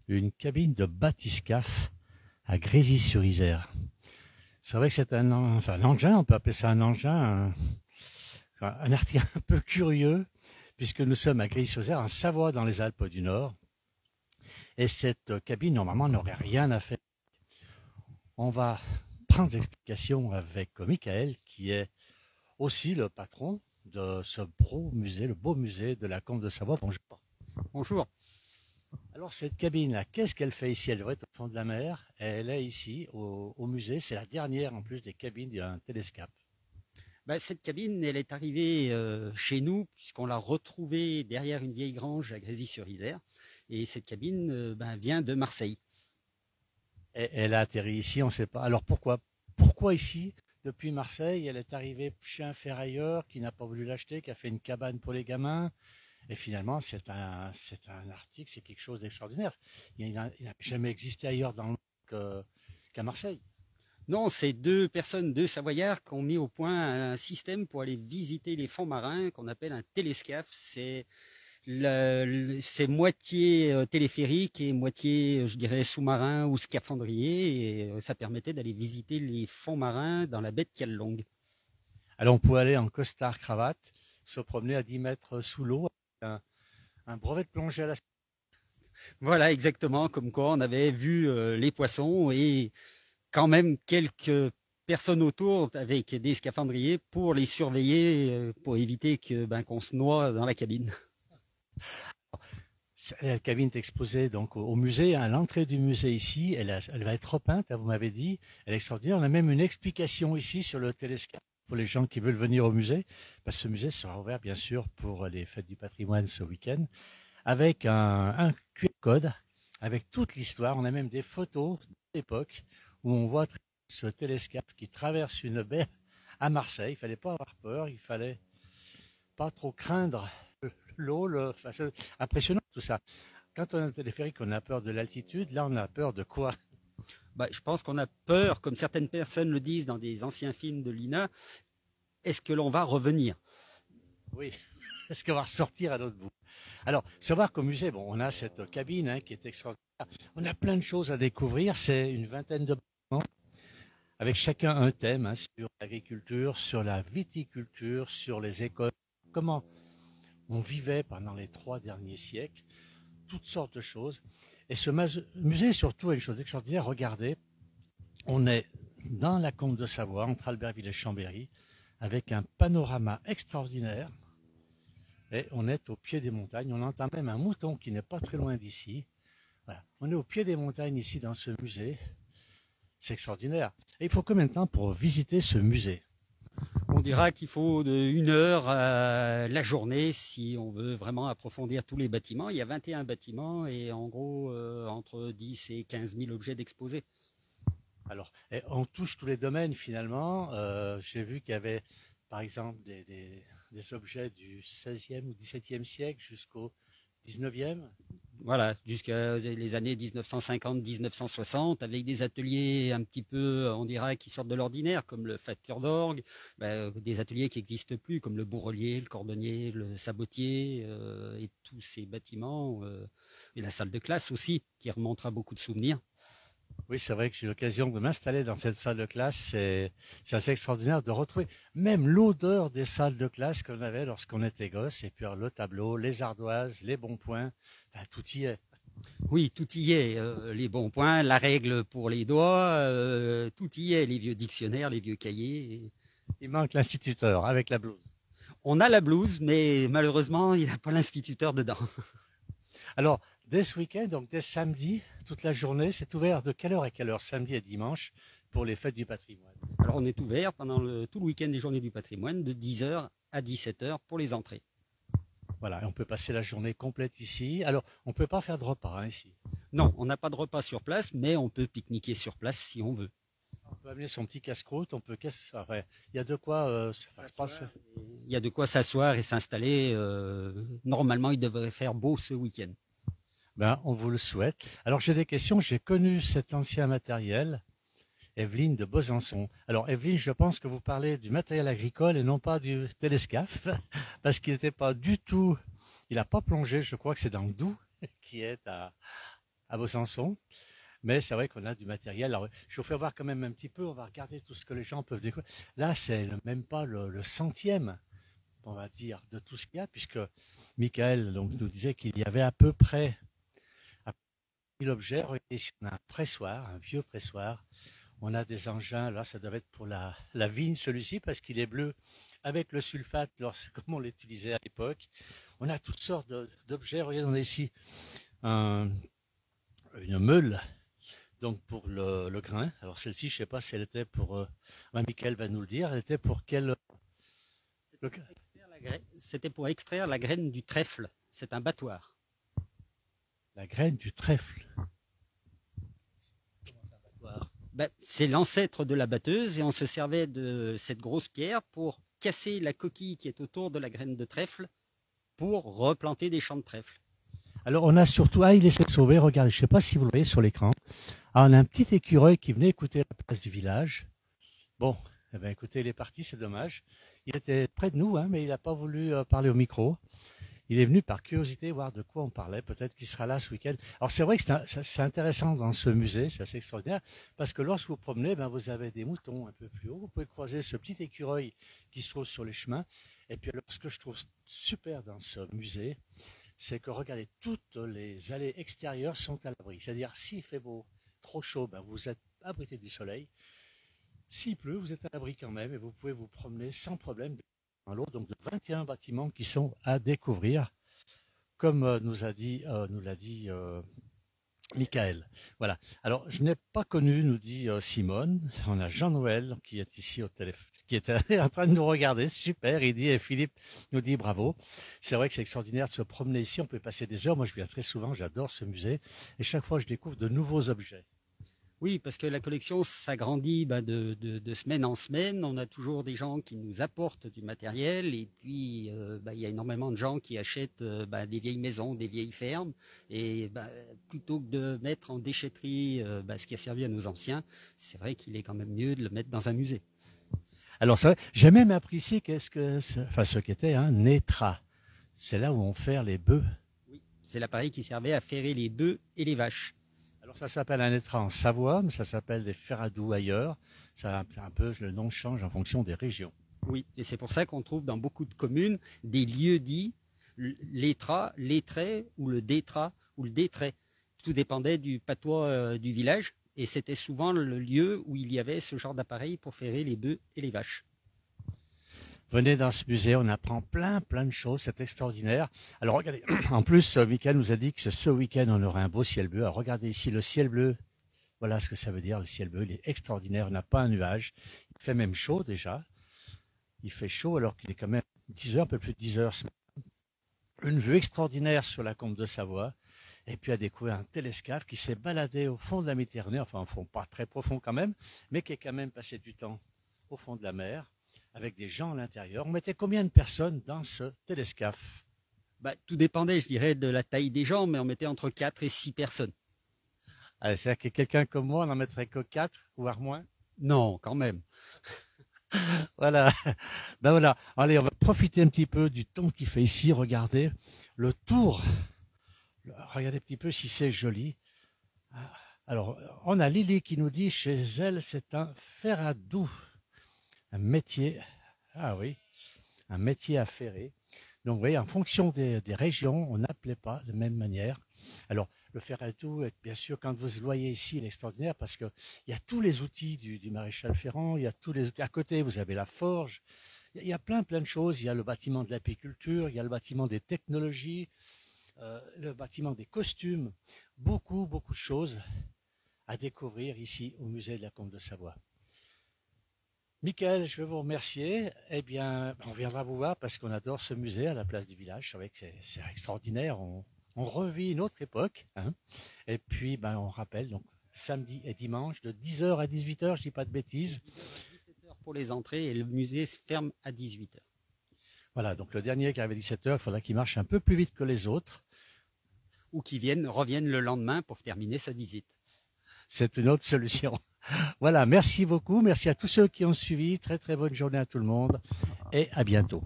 une cabine de bathyscaphe à Grésy-sur-Isère. C'est vrai que c'est un engin, on peut appeler ça un engin, un article un peu curieux, puisque nous sommes à Grésy-sur-Isère, en Savoie, dans les Alpes du Nord. Et cette cabine, normalement, n'aurait rien à faire. On va prendre des explications avec Michael, qui est aussi le patron de ce beau musée, le beau musée de la Combe de Savoie. Bonjour. Bonjour. Alors cette cabine-là, qu'est-ce qu'elle fait ici? Elle devrait être au fond de la mer. Elle est ici au musée. C'est la dernière en plus des cabines d'un télescope. Cette cabine, elle est arrivée chez nous puisqu'on l'a retrouvée derrière une vieille grange à Grésy-sur-Isère. Et cette cabine vient de Marseille. Et elle a atterri ici, on ne sait pas. Alors pourquoi ici? Depuis Marseille, elle est arrivée chez un ferrailleur qui n'a pas voulu l'acheter, qui a fait une cabane pour les gamins. Et finalement, c'est un article, c'est quelque chose d'extraordinaire. Il n'a jamais existé ailleurs dans le monde qu'à Marseille. Non, c'est deux personnes, deux Savoyards, qui ont mis au point un système pour aller visiter les fonds marins qu'on appelle un télescaphe. C'est moitié téléphérique et moitié, je dirais, sous-marin ou scaphandrier. Et ça permettait d'aller visiter les fonds marins dans la baie de Callelongue. Alors on pouvait aller en costard cravate, se promener à 10 mètres sous l'eau, avec un brevet de plongée à la... Voilà, exactement, comme quoi on avait vu les poissons et quand même quelques personnes autour avec des scaphandriers pour les surveiller, pour éviter qu'on se noie dans la cabine. La cabine est exposée donc au musée, à l'entrée du musée ici. Elle va être repeinte, vous m'avez dit. Elle est extraordinaire. On a même une explication ici sur le télescope pour les gens qui veulent venir au musée, parce que ce musée sera ouvert bien sûr pour les fêtes du patrimoine ce week-end, avec un QR code, avec toute l'histoire. On a même des photos d'époque où on voit ce télescope qui traverse une baie à Marseille. Il fallait pas avoir peur, il fallait pas trop craindre l'eau. C'est impressionnant tout ça. Quand on a un téléphérique, on a peur de l'altitude. Là, on a peur de quoi? Je pense qu'on a peur, comme certaines personnes le disent dans des anciens films de l'INA. Est-ce que l'on va revenir? Oui. Est-ce qu'on va ressortir à l'autre bout? Alors, savoir qu'au musée, bon, on a cette cabine qui est extraordinaire. On a plein de choses à découvrir. C'est une vingtaine de bâtiments avec chacun un thème sur l'agriculture, sur la viticulture, sur les écoles, comment on vivait pendant les 3 derniers siècles, toutes sortes de choses. Et ce musée, surtout, a une chose extraordinaire. Regardez, on est dans la Combe de Savoie, entre Albertville et Chambéry, avec un panorama extraordinaire. Et on est au pied des montagnes. On entend même un mouton qui n'est pas très loin d'ici. Voilà. On est au pied des montagnes ici dans ce musée. C'est extraordinaire. Et il faut combien de temps pour visiter ce musée? On dira qu'il faut une heure la journée si on veut vraiment approfondir tous les bâtiments. Il y a 21 bâtiments et en gros entre 10 et 15 000 objets d'exposés. Alors, on touche tous les domaines finalement. J'ai vu qu'il y avait par exemple des objets du 16e ou 17e siècle jusqu'au 19e. Voilà, jusqu'à les années 1950-1960, avec des ateliers un petit peu, on dirait, qui sortent de l'ordinaire, comme le facteur d'orgue, des ateliers qui n'existent plus, comme le bourrelier, le cordonnier, le sabotier, et tous ces bâtiments, et la salle de classe aussi, qui remontera beaucoup de souvenirs. Oui, c'est vrai que j'ai l'occasion de m'installer dans cette salle de classe. C'est assez extraordinaire de retrouver même l'odeur des salles de classe qu'on avait lorsqu'on était gosse. Et puis le tableau, les ardoises, les bons points, tout y est. Oui, tout y est. Les bons points, la règle pour les doigts, tout y est. Les vieux dictionnaires, les vieux cahiers. Il manque l'instituteur avec la blouse. On a la blouse, mais malheureusement, il n'y a pas l'instituteur dedans. Alors, dès ce week-end, donc dès samedi, toute la journée, c'est ouvert de quelle heure à quelle heure, samedi et dimanche, pour les fêtes du patrimoine? Alors, on est ouvert pendant tout le week-end des journées du patrimoine, de 10h à 17h pour les entrées. Voilà, on peut passer la journée complète ici. Alors, on ne peut pas faire de repas ici. Non, on n'a pas de repas sur place, mais on peut pique-niquer sur place si on veut. On peut amener son petit casse-croûte, il y a de quoi il y a de quoi s'asseoir et s'installer. Normalement, il devrait faire beau ce week-end. On vous le souhaite. Alors, j'ai des questions. J'ai connu cet ancien matériel, Evelyne de Besançon. Alors, Evelyne, je pense que vous parlez du matériel agricole et non pas du télescope, parce qu'il n'était pas du tout... Il n'a pas plongé, je crois que c'est dans le Doubs, qui est à Besançon. Mais c'est vrai qu'on a du matériel. Alors, je vous fais voir quand même un petit peu. On va regarder tout ce que les gens peuvent découvrir. Là, c'est même pas le centième, on va dire, de tout ce qu'il y a, puisque Michael donc, nous disait qu'il y avait à peu près 1000 objets. Regardez ici, on a un pressoir, un vieux pressoir. On a des engins. Là, ça doit être pour la vigne, celui-ci, parce qu'il est bleu avec le sulfate, comme on l'utilisait à l'époque. On a toutes sortes d'objets. Regardez, on a ici une meule. Donc pour le grain. Alors celle-ci, je ne sais pas si elle était pour. Michael va nous le dire. Elle était pour quel. C'était pour extraire la graine du trèfle. C'est un battoir. La graine du trèfle. Ben, c'est l'ancêtre de la batteuse et on se servait de cette grosse pierre pour casser la coquille qui est autour de la graine de trèfle pour replanter des champs de trèfle. Alors on a surtout, il essaie de sauver, regardez, je ne sais pas si vous le voyez sur l'écran. On a un petit écureuil qui venait écouter la place du village. Bon, eh bien, écoutez, il est parti, c'est dommage. Il était près de nous, mais il n'a pas voulu parler au micro. Il est venu par curiosité voir de quoi on parlait. Peut-être qu'il sera là ce week-end. Alors c'est vrai que c'est intéressant dans ce musée, c'est assez extraordinaire, parce que lorsque vous promenez, vous avez des moutons un peu plus haut. Vous pouvez croiser ce petit écureuil qui se trouve sur les chemins. Et puis alors, ce que je trouve super dans ce musée, c'est que regardez, toutes les allées extérieures sont à l'abri. C'est-à-dire, s'il fait beau, trop chaud, vous êtes abrité du soleil. S'il pleut, vous êtes à l'abri quand même et vous pouvez vous promener sans problème dans l'eau. Donc, de 21 bâtiments qui sont à découvrir, comme nous l'a dit Michael. Voilà. Alors, je n'ai pas connu, nous dit Simone. On a Jean-Noël qui est ici au téléphone, qui est en train de nous regarder. Super, il dit, et Philippe nous dit bravo. C'est vrai que c'est extraordinaire de se promener ici. On peut passer des heures. Moi, je viens très souvent. J'adore ce musée. Et chaque fois, je découvre de nouveaux objets. Oui, parce que la collection s'agrandit de semaine en semaine. On a toujours des gens qui nous apportent du matériel et puis il y a énormément de gens qui achètent des vieilles maisons, des vieilles fermes. Et plutôt que de mettre en déchetterie ce qui a servi à nos anciens, c'est vrai qu'il est quand même mieux de le mettre dans un musée. Alors c'est vrai, j'ai même appris ici ce qu'était un nétra. C'est là où on ferre les bœufs. Oui, c'est l'appareil qui servait à ferrer les bœufs et les vaches. Alors ça s'appelle un nétra en Savoie, mais ça s'appelle des ferradous ailleurs. Ça un peu le nom change en fonction des régions. Oui, et c'est pour ça qu'on trouve dans beaucoup de communes des lieux dits l'étra, l'étrait ou le détra ou le détrait. Tout dépendait du patois du village et c'était souvent le lieu où il y avait ce genre d'appareil pour ferrer les bœufs et les vaches. Venez dans ce musée, on apprend plein de choses, c'est extraordinaire. Alors regardez, en plus, Michael nous a dit que ce week-end, on aura un beau ciel bleu. Alors regardez ici le ciel bleu, voilà ce que ça veut dire, le ciel bleu, il est extraordinaire, on n'a pas un nuage. Il fait même chaud déjà, il fait chaud alors qu'il est quand même 10 heures, un peu plus de 10 heures ce matin. Une vue extraordinaire sur la combe de Savoie, et puis à découvrir un télescope qui s'est baladé au fond de la Méditerranée, enfin au fond pas très profond quand même, mais qui est quand même passé du temps au fond de la mer, avec des gens à l'intérieur. On mettait combien de personnes dans ce télescope? Tout dépendait, je dirais, de la taille des gens, mais on mettait entre 4 et 6 personnes. C'est-à-dire que quelqu'un comme moi, on n'en mettrait que 4, voire moins? Non, quand même. Voilà. Voilà. Allez, on va profiter un petit peu du temps qu'il fait ici. Regardez le tour. Regardez un petit peu si c'est joli. Alors, on a Lily qui nous dit, chez elle, c'est un ferradou. Un métier, oui, un métier à ferrer. Donc, vous voyez, en fonction des régions, on n'appelait pas de même manière. Alors, le ferradou, bien sûr, quand vous le voyez ici, il est extraordinaire parce qu'il y a tous les outils du maréchal Ferrand, il y a tous les outils. À côté, vous avez la forge, il y a plein de choses. Il y a le bâtiment de l'apiculture, il y a le bâtiment des technologies, le bâtiment des costumes. Beaucoup de choses à découvrir ici au musée de la Combe de Savoie. Michael, je veux vous remercier. Eh bien, on viendra vous voir parce qu'on adore ce musée à la place du village. C'est vrai que c'est extraordinaire. On revit une autre époque. Et puis, on rappelle, donc, samedi et dimanche, de 10h à 18h, je dis pas de bêtises. 17h pour les entrées et le musée se ferme à 18h. Voilà, donc le dernier qui arrive à 17h, il faudra qu'il marche un peu plus vite que les autres. Ou qu'il revienne le lendemain pour terminer sa visite. C'est une autre solution. Voilà, merci beaucoup. Merci à tous ceux qui ont suivi. Très bonne journée à tout le monde et à bientôt.